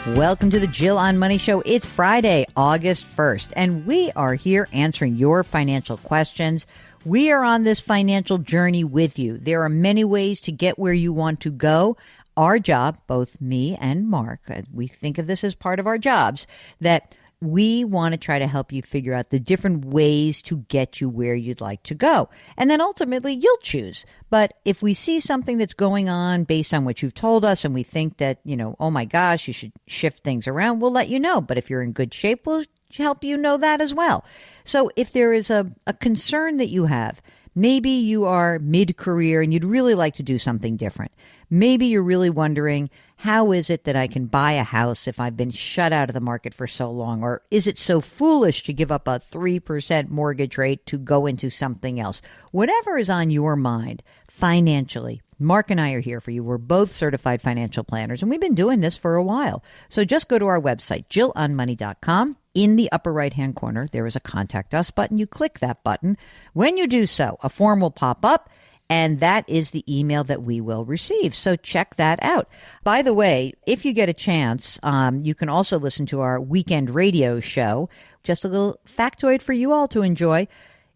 Welcome to the Jill on Money Show. It's Friday, August 1st, and we are here answering your financial questions. We are on this financial journey with you. There are many ways to get where you want to go. Our job, both me and Mark, we think of this as part of our jobs, that we want to try to help you figure out the different ways to get you where you'd like to go. And then ultimately, you'll choose. But if we see something that's going on based on what you've told us and we think that, oh my gosh, you should shift things around, we'll let you know. But if you're in good shape, we'll help you know that as well. So if there is a concern that you have, maybe you are mid-career and you'd really like to do something different. Maybe you're really wondering, how is it that I can buy a house if I've been shut out of the market for so long? Or is it so foolish to give up a 3% mortgage rate to go into something else? Whatever is on your mind financially, Mark and I are here for you. We're both certified financial planners, and we've been doing this for a while. So just go to our website, JillOnMoney.com. In the upper right-hand corner, there is a Contact Us button. You click that button. When you do so, a form will pop up, and that is the email that we will receive. So check that out. By the way, if you get a chance, you can also listen to our weekend radio show. Just a little factoid for you all to enjoy.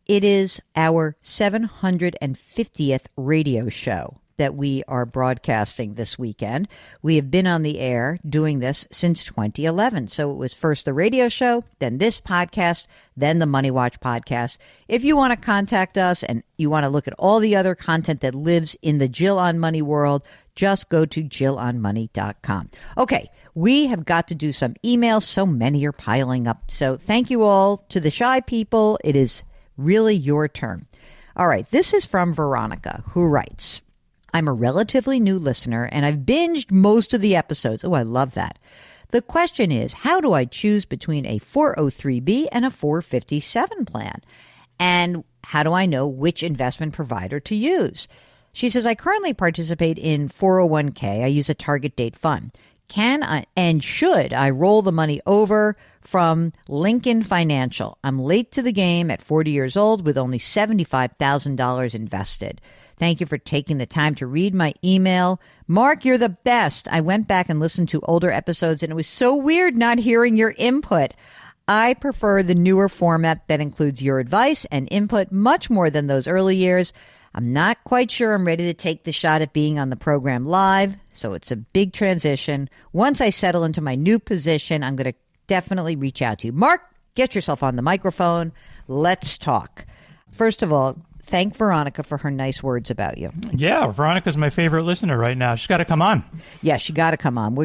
It is our 750th radio show that we are broadcasting this weekend. We have been on the air doing this since 2011. So it was first the radio show, then this podcast, then the Money Watch podcast. If you want to contact us and you want to look at all the other content that lives in the Jill on Money world, just go to JillOnMoney.com. Okay, we have got to do some emails. So many are piling up. So thank you all to the shy people. It is really your turn. All right, this is from Veronica, who writes, I'm a relatively new listener, and I've binged most of the episodes. Oh, I love that. The question is, how do I choose between a 403B and a 457 plan? And how do I know which investment provider to use? She says, I currently participate in 401k. I use a target date fund. Can I and should I roll the money over from Lincoln Financial? I'm late to the game at 40 years old with only $75,000 invested. Thank you for taking the time to read my email. Mark, you're the best. I went back and listened to older episodes, and it was so weird not hearing your input. I prefer the newer format that includes your advice and input much more than those early years. I'm not quite sure I'm ready to take the shot at being on the program live, so it's a big transition. Once I settle into my new position, I'm going to definitely reach out to you. Mark, get yourself on the microphone. Let's talk. First of all, thank Veronica for her nice words about you. Yeah, Veronica's my favorite listener right now. She's got to come on. Yeah, she got to come on.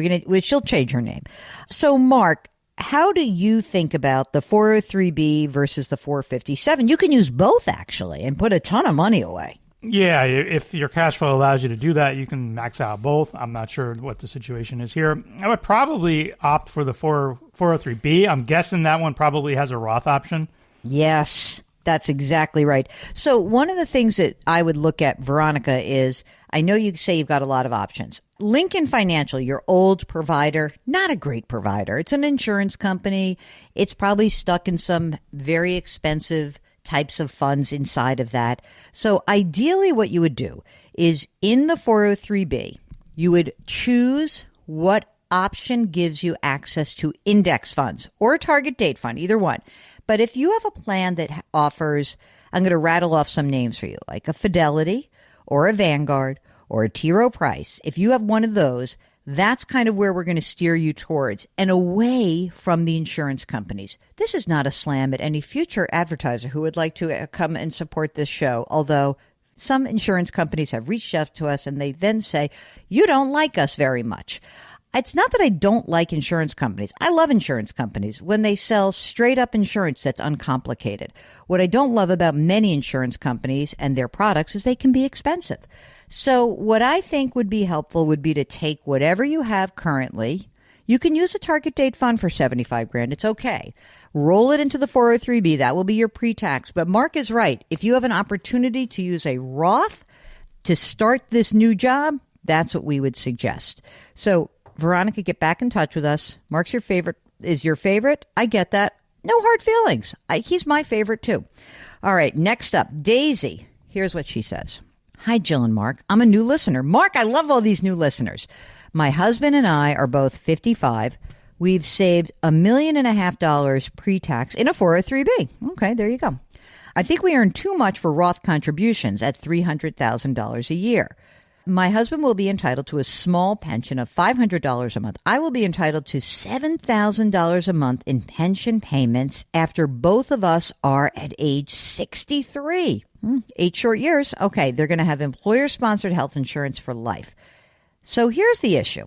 She'll change her name. So, Mark, how do you think about the 403B versus the 457? You can use both, actually, and put a ton of money away. Yeah, if your cash flow allows you to do that, you can max out both. I'm not sure what the situation is here. I would probably opt for the 403B. I'm guessing that one probably has a Roth option. Yes. That's exactly right. So one of the things that I would look at, Veronica, is I know you say you've got a lot of options. Lincoln Financial, your old provider, not a great provider. It's an insurance company. It's probably stuck in some very expensive types of funds inside of that. So ideally what you would do is in the 403B, you would choose what option gives you access to index funds or a target date fund, either one. But if you have a plan that offers, I'm going to rattle off some names for you, like a Fidelity or a Vanguard or a T. Rowe Price. If you have one of those, that's kind of where we're going to steer you towards and away from the insurance companies. This is not a slam at any future advertiser who would like to come and support this show, although some insurance companies have reached out to us and they then say, you don't like us very much. It's not that I don't like insurance companies. I love insurance companies when they sell straight up insurance that's uncomplicated. What I don't love about many insurance companies and their products is they can be expensive. So what I think would be helpful would be to take whatever you have currently. You can use a target date fund for $75,000. It's okay. Roll it into the 403B. That will be your pre-tax. But Mark is right. If you have an opportunity to use a Roth to start this new job, that's what we would suggest. So Veronica, get back in touch with us. Mark's your favorite. Is your favorite? I get that. No hard feelings. He's my favorite too. All right. Next up, Daisy. Here's what she says. Hi, Jill and Mark. I'm a new listener. Mark, I love all these new listeners. My husband and I are both 55. We've saved $1.5 million pre-tax in a 403B. Okay, there you go. I think we earn too much for Roth contributions at $300,000 a year. My husband will be entitled to a small pension of $500 a month. I will be entitled to $7,000 a month in pension payments after both of us are at age 63. 8 short years. Okay, they're going to have employer-sponsored health insurance for life. So here's the issue.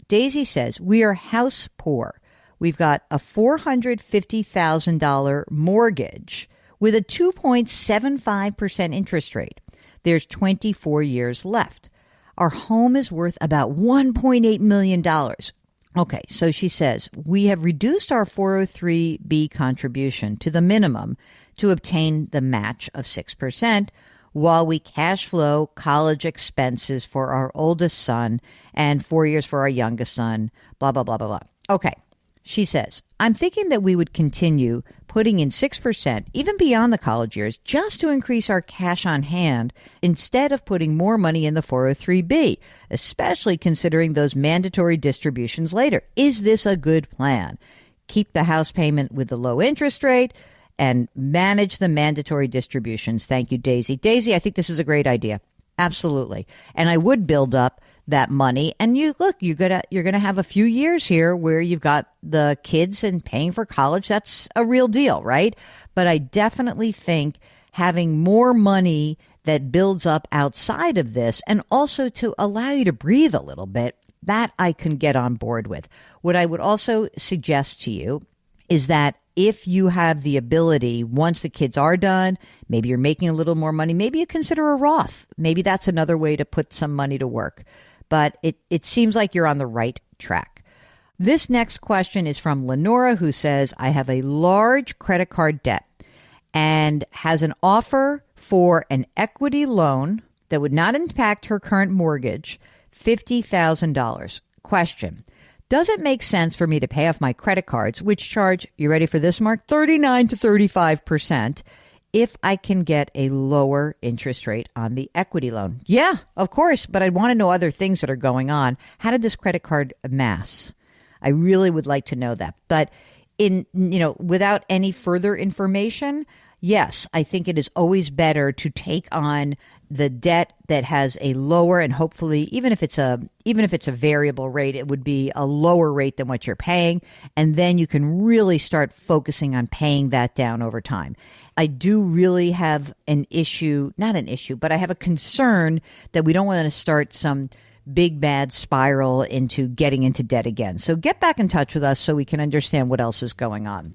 Daisy says, we are house poor. We've got a $450,000 mortgage with a 2.75% interest rate. There's 24 years left. Our home is worth about $1.8 million. Okay, so she says, we have reduced our 403B contribution to the minimum to obtain the match of 6% while we cash flow college expenses for our oldest son and 4 years for our youngest son, blah, blah, blah, blah, blah. Okay, she says, I'm thinking that we would continue putting in 6%, even beyond the college years, just to increase our cash on hand instead of putting more money in the 403B, especially considering those mandatory distributions later. Is this a good plan? Keep the house payment with the low interest rate and manage the mandatory distributions. Thank you, Daisy. Daisy, I think this is a great idea. Absolutely. And I would build up that money. And you're gonna have a few years here where you've got the kids and paying for college. That's a real deal, right? But I definitely think having more money that builds up outside of this and also to allow you to breathe a little bit, that I can get on board with. What I would also suggest to you is that if you have the ability, once the kids are done, maybe you're making a little more money, maybe you consider a Roth. Maybe that's another way to put some money to work. But it seems like you're on the right track. This next question is from Lenora, who says, I have a large credit card debt and has an offer for an equity loan that would not impact her current mortgage, $50,000. Question. Does it make sense for me to pay off my credit cards, which charge, you ready for this, Mark, 39 to 35%, if I can get a lower interest rate on the equity loan? Yeah, of course, but I want to know other things that are going on. How did this credit card amass? I really would like to know that. But without any further information, yes, I think it is always better to take on the debt that has a lower, and hopefully even if it's a variable rate, it would be a lower rate than what you're paying, and then you can really start focusing on paying that down over time. I do really have not an issue, but I have a concern that we don't want to start some big bad spiral into getting into debt again. So get back in touch with us so we can understand what else is going on.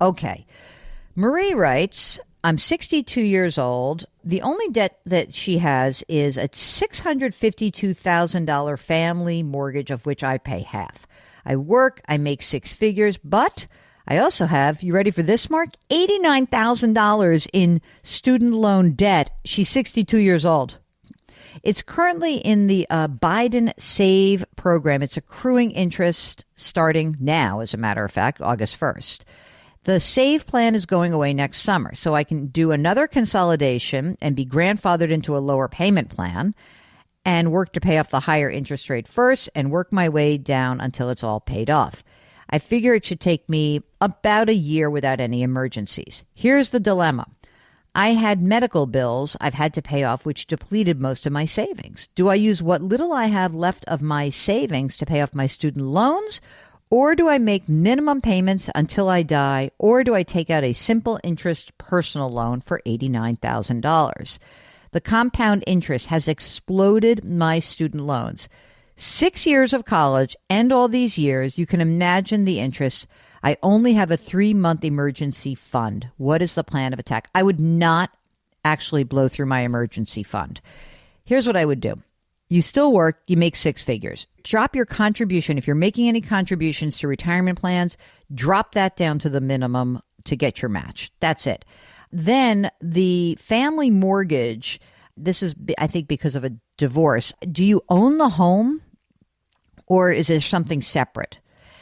Okay. Marie writes, I'm 62 years old. The only debt that she has is a $652,000 family mortgage, of which I pay half. I work, I make six figures, but I also have, you ready for this, Mark? $89,000 in student loan debt. She's 62 years old. It's currently in the Biden Save program. It's accruing interest starting now, as a matter of fact, August 1st. The SAVE plan is going away next summer, so I can do another consolidation and be grandfathered into a lower payment plan and work to pay off the higher interest rate first and work my way down until it's all paid off. I figure it should take me about a year without any emergencies. Here's the dilemma. I had medical bills I've had to pay off, which depleted most of my savings. Do I use what little I have left of my savings to pay off my student loans? Or do I make minimum payments until I die? Or do I take out a simple interest personal loan for $89,000? The compound interest has exploded my student loans. 6 years of college and all these years, you can imagine the interest. I only have a 3-month emergency fund. What is the plan of attack? I would not actually blow through my emergency fund. Here's what I would do. You still work, you make six figures. Drop your contribution. If you're making any contributions to retirement plans, drop that down to the minimum to get your match. That's it. Then the family mortgage, this is, I think, because of a divorce. Do you own the home or is there something separate?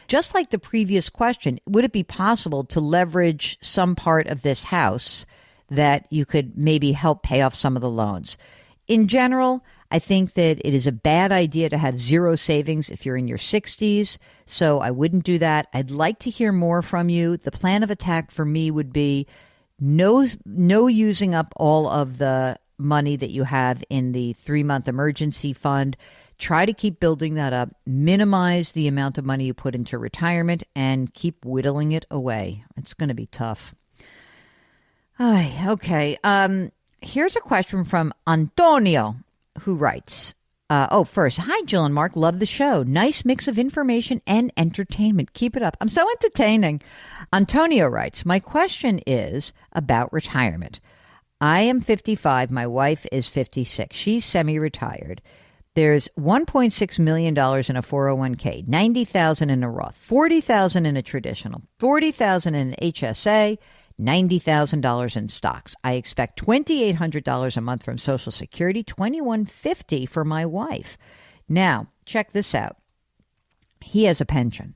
Just like the previous question, would it be possible to leverage some part of this house that you could maybe help pay off some of the loans? In general, I think that it is a bad idea to have zero savings if you're in your 60s, so I wouldn't do that. I'd like to hear more from you. The plan of attack for me would be no using up all of the money that you have in the 3-month emergency fund. Try to keep building that up, minimize the amount of money you put into retirement, and keep whittling it away. It's going to be tough. Okay. Here's a question from Antonio, who writes, first, hi, Jill and Mark. Love the show. Nice mix of information and entertainment. Keep it up. I'm so entertaining. Antonio writes, my question is about retirement. I am 55. My wife is 56. She's semi-retired. There's $1.6 million in a 401k, $90,000 in a Roth, $40,000 in a traditional, $40,000 in an HSA, $90,000 in stocks. I expect $2,800 a month from Social Security, $2,150 for my wife. Now, check this out. He has a pension,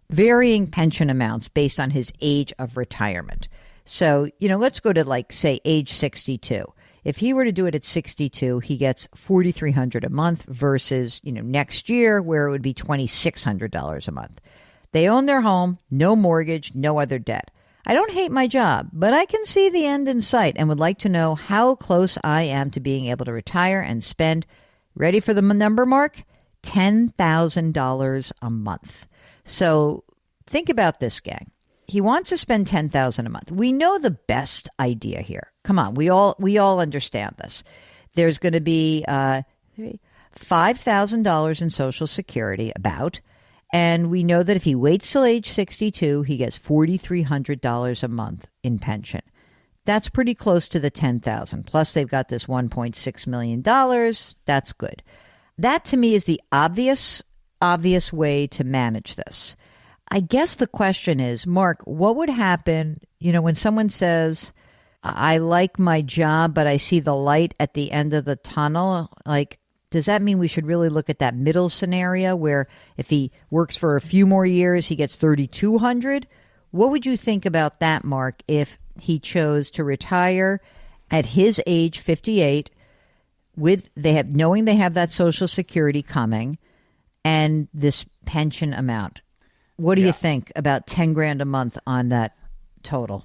varying pension amounts based on his age of retirement. So, let's go to say age 62. If he were to do it at 62, he gets $4,300 a month versus, next year where it would be $2,600 a month. They own their home, no mortgage, no other debt. I don't hate my job, but I can see the end in sight and would like to know how close I am to being able to retire and spend, ready for the number, Mark? $10,000 a month. So think about this, gang. He wants to spend $10,000 a month. We know the best idea here. Come on, we all understand this. There's going to be $5,000 in Social Security and we know that if he waits till age 62, he gets $4,300 a month in pension. That's pretty close to the $10,000. Plus, they've got this $1.6 million. That's good. That to me is the obvious way to manage this. I guess the question is, Mark, what would happen, when someone says, I like my job, but I see the light at the end of the tunnel? Does that mean we should really look at that middle scenario where if he works for a few more years, he gets $3,200? What would you think about that, Mark, if he chose to retire at his age, 58, knowing they have that Social Security coming and this pension amount? What do you think about $10,000 a month on that total?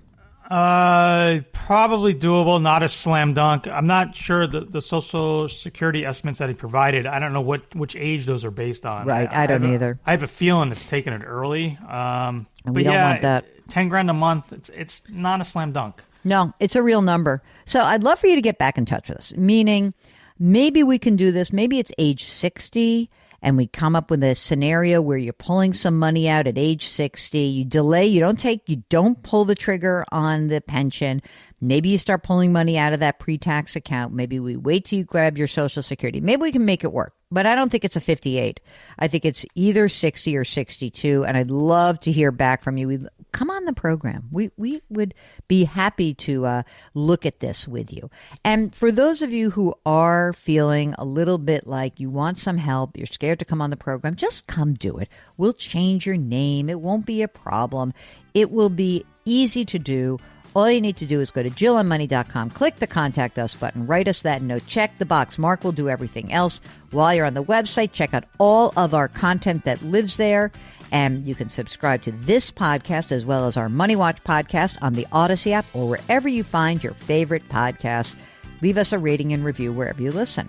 Probably doable, not a slam dunk. I'm not sure the Social Security estimates that he provided. I don't know which age those are based on. Right, I don't either. I have a feeling it's taking it early. And we don't want that. $10,000 a month, it's not a slam dunk. No, it's a real number. So I'd love for you to get back in touch with us, meaning maybe we can do this. Maybe it's age 60. And we come up with a scenario where you're pulling some money out at age 60. You delay, you don't pull the trigger on the pension. Maybe you start pulling money out of that pre-tax account. Maybe we wait till you grab your Social Security. Maybe we can make it work. But I don't think it's a 58. I think it's either 60 or 62. And I'd love to hear back from you. Come on the program. We would be happy to look at this with you. And for those of you who are feeling a little bit like you want some help, you're scared to come on the program, just come do it. We'll change your name. It won't be a problem. It will be easy to do. All you need to do is go to JillOnMoney.com, click the Contact Us button, write us that note, check the box. Mark will do everything else. While you're on the website, check out all of our content that lives there. And you can subscribe to this podcast as well as our Money Watch podcast on the Odyssey app or wherever you find your favorite podcasts. Leave us a rating and review wherever you listen.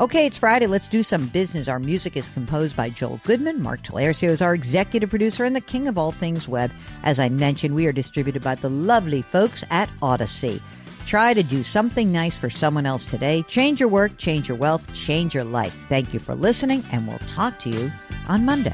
Okay, it's Friday. Let's do some business. Our music is composed by Joel Goodman. Mark Talercio is our executive producer and the king of all things web. As I mentioned, we are distributed by the lovely folks at Odyssey. Try to do something nice for someone else today. Change your work, change your wealth, change your life. Thank you for listening, and we'll talk to you on Monday.